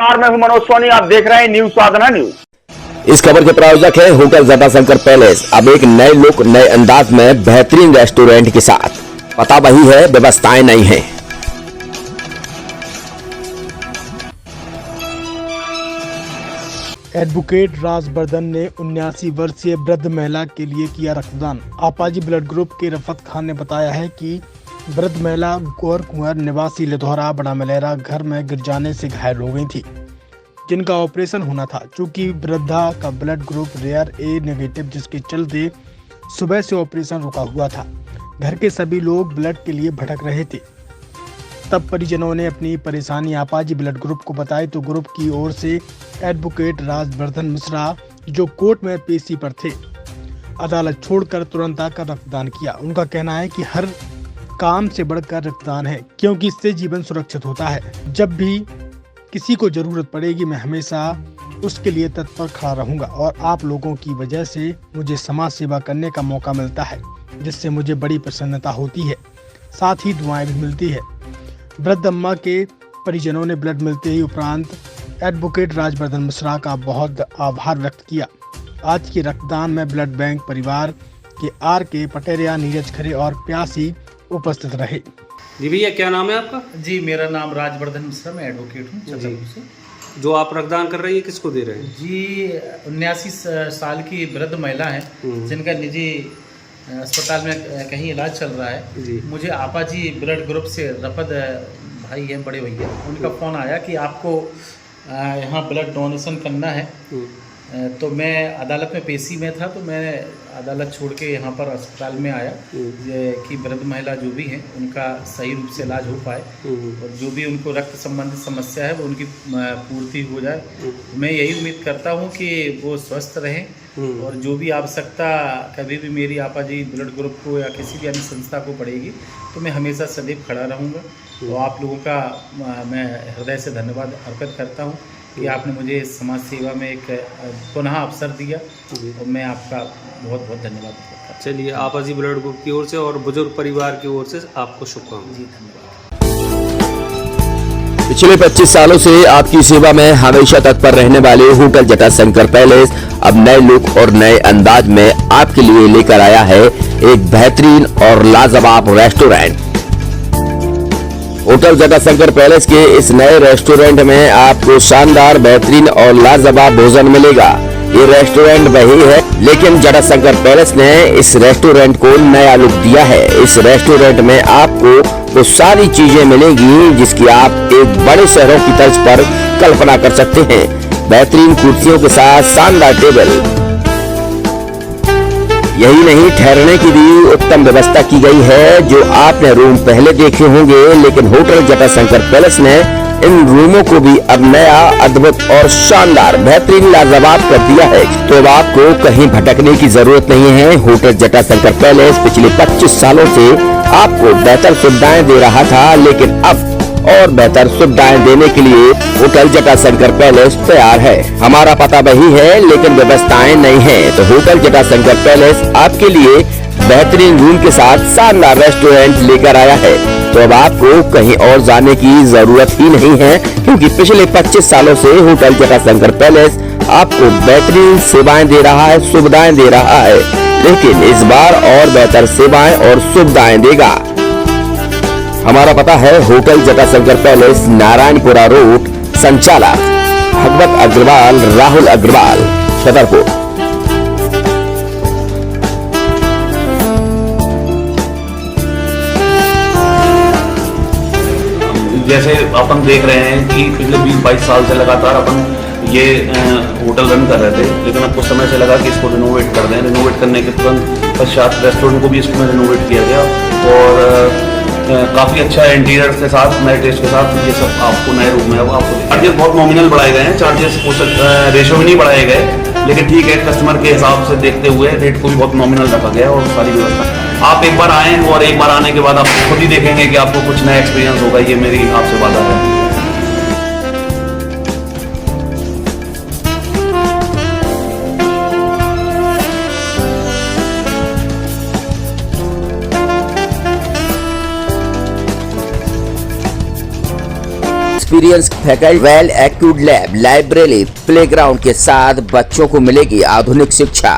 मैं हूं मनोज सोनी, आप देख रहे हैं न्यूज साधना न्यूज। इस खबर के प्रायोजक है होटल जटाशंकर पैलेस। अब एक नए लुक, नए अंदाज में बेहतरीन रेस्टोरेंट के साथ। पता वही है, व्यवस्थाएं नहीं है। एडवोकेट राजवर्धन ने 79 वर्षीय वृद्ध महिला के लिए किया रक्तदान। आपाजी ब्लड ग्रुप के रफत खान ने बताया है कि वृद्ध महिला गौर कुंवर निवासी लिधौरा बड़ा मलेरा घर में गिर जाने से घायल हो गई थी, जिनका ऑपरेशन होना था। चूंकि वृद्धा का ब्लड ग्रुप रेयर ए नेगेटिव, जिसके चलते सुबह से ऑपरेशन रुका हुआ था। घर के सभी लोग ब्लड के लिए भटक रहे थे। तब परिजनों ने अपनी परेशानी आपाजी ब्लड ग्रुप को बताई तो ग्रुप की ओर से एडवोकेट राजवर्धन मिश्रा, जो कोर्ट में पेशी पर थे, अदालत छोड़कर तुरंत आकर रक्तदान किया। उनका कहना है कि हर काम से बढ़कर रक्तदान है, क्योंकि इससे जीवन सुरक्षित होता है। जब भी किसी को जरूरत पड़ेगी, मैं हमेशा उसके लिए तत्पर खड़ा रहूंगा और आप लोगों की वजह से मुझे समाज सेवा करने का मौका मिलता है, जिससे मुझे बड़ी प्रसन्नता होती है, साथ ही दुआएं भी मिलती है। वृद्ध अम्मा के परिजनों ने ब्लड मिलते ही उपरांत एडवोकेट राजवर्धन मिश्रा का बहुत आभार व्यक्त किया। आज के रक्तदान में ब्लड बैंक परिवार के आर के पटेरिया, नीरज खरे और प्यासी उपस्थित रहे। जी भैया, क्या नाम है आपका? जी, मेरा नाम राजवर्धन मिश्रा, मैं एडवोकेट हूँ छतरपुर से। जो आप रक्तदान कर रही है, किसको दे रहे हैं? जी, 79 साल की वृद्ध महिला है, जिनका निजी अस्पताल में कहीं इलाज चल रहा है। मुझे आपाजी ब्लड ग्रुप से रफत भाई हैं, बड़े भैया, उनका फ़ोन आया कि आपको यहाँ ब्लड डोनेशन करना है। तो मैं अदालत में पेशी में था, तो मैं अदालत छोड़ के यहाँ पर अस्पताल में आया कि वृद्ध महिला जो भी हैं उनका सही रूप से इलाज हो पाए और जो भी उनको रक्त संबंधित समस्या है वो उनकी पूर्ति हो जाए। मैं यही उम्मीद करता हूँ कि वो स्वस्थ रहें और जो भी आवश्यकता कभी भी मेरी आपाजी ब्लड ग्रुप को या किसी भी अन्य संस्था को पड़ेगी तो मैं हमेशा सदैव खड़ा रहूँगा। तो आप लोगों का मैं हृदय से धन्यवाद अर्पित करता हूँ कि आपने मुझे समाज सेवा में एक पुनः अवसर दिया और मैं आपका बहुत बहुत धन्यवाद करता हूँ। चलिए, आपाजी ब्लड ग्रुप की ओर से और बुजुर्ग परिवार की ओर से आपको शुभकामनाएं। जी, धन्यवाद। पिछले 25 सालों से आपकी सेवा में हमेशा तत्पर रहने वाले होटल जटाशंकर पैलेस अब नए लुक और नए अंदाज में आपके लिए लेकर आया है एक बेहतरीन और लाजवाब रेस्टोरेंट। होटल जटाशंकर पैलेस के इस नए रेस्टोरेंट में आपको शानदार, बेहतरीन और लाजवाब भोजन मिलेगा। ये रेस्टोरेंट वही है, लेकिन जटाशंकर पैलेस ने इस रेस्टोरेंट को नया लुक दिया है। इस रेस्टोरेंट में आपको वो सारी चीजें मिलेंगी जिसकी आप एक बड़े शहरों की तर्ज पर कल्पना कर सकते हैं। बेहतरीन कुर्सियों के साथ शानदार टेबल, यही नहीं, ठहरने की भी उत्तम व्यवस्था की गई है। जो आपने रूम पहले देखे होंगे, लेकिन होटल जटाशंकर पैलेस ने इन रूमों को भी अब नया, अद्भुत और शानदार, बेहतरीन, लाजवाब कर दिया है। तो अब आपको कहीं भटकने की जरूरत नहीं है। होटल जटाशंकर पैलेस पिछले 25 सालों से आपको बेहतर सुविधाएं दे रहा था, लेकिन अब और बेहतर सुविधाएं देने के लिए होटल जटाशंकर पैलेस तैयार है। हमारा पता वही है, लेकिन व्यवस्थाएं नहीं है। तो होटल जटाशंकर पैलेस आपके लिए बेहतरीन रूम के साथ शानदार रेस्टोरेंट लेकर आया है। तो अब आपको कहीं और जाने की जरूरत ही नहीं है, क्योंकि पिछले 25 सालों से होटल जटाशंकर पैलेस आपको बेहतरीन सेवाएं दे रहा है, सुविधाएं दे रहा है, लेकिन इस बार और बेहतर सेवाएं और सुविधाएं देगा। हमारा पता है hotel Jatashankar palace, Narayanpura road, संचालक भगवत अग्रवाल, राहुल अग्रवाल, छतरपुर। जैसे अपन देख रहे हैं कि पिछले 20-22 साल से लगातार अपन ये होटल रन कर रहे थे, लेकिन अब कुछ समय से लगा कि इसको रिनोवेट कर दें। रिनोवेट करने के तुरंत पश्चात रेस्टोरेंट को भी इसमें रिनोवेट किया गया और काफ़ी अच्छा इंटीरियर के साथ, नए टेस्ट के साथ ये सब आपको नए रूम में आपको चार्जेस बहुत नॉमिनल बढ़ाए गए हैं। चार्जेस रेशो में नहीं बढ़ाए गए, लेकिन ठीक है, कस्टमर के हिसाब से देखते हुए रेट को भी बहुत नॉमिनल रखा गया और सारी व्यवस्था। आप एक बार आएँ और एक बार आने के बाद आप खुद ही देखेंगे कि आपको कुछ नया एक्सपीरियंस होगा। ये मेरी आपसे वादा है। Experience faculty, well accrued lab, library, playground के साथ बच्चों को मिलेगी आधुनिक शिक्षा।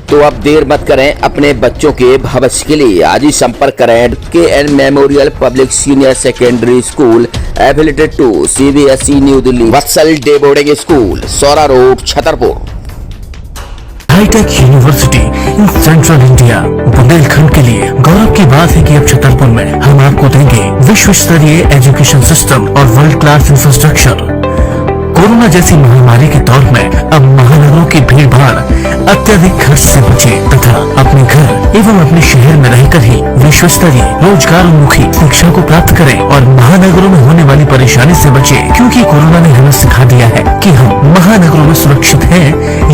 तो अब देर मत करें, अपने बच्चों के भविष्य के लिए आज ही संपर्क करें KN memorial public senior secondary school affiliated to CBSE New Delhi, Vatsal day boarding school, Saura road, Chhatarpur. Hitech university in central India, Bundelkhand के लिए गौरव की बात है कि अब छतरपुर में हम आपको देंगे विश्व स्तरीय एजुकेशन सिस्टम और वर्ल्ड क्लास इंफ्रास्ट्रक्चर। कोरोना जैसी महामारी के दौर में अब महानगरों की भीड़ भाड़, अत्यधिक खर्च से बचे तथा अपने घर एवं अपने शहर में रहकर ही विश्व स्तरीय रोजगार उन्मुखी शिक्षा को प्राप्त करें और महानगरों में होने वाली परेशानी से बचे, क्योंकि कोरोना ने हमें सिखा दिया है कि हम महानगरों में सुरक्षित हैं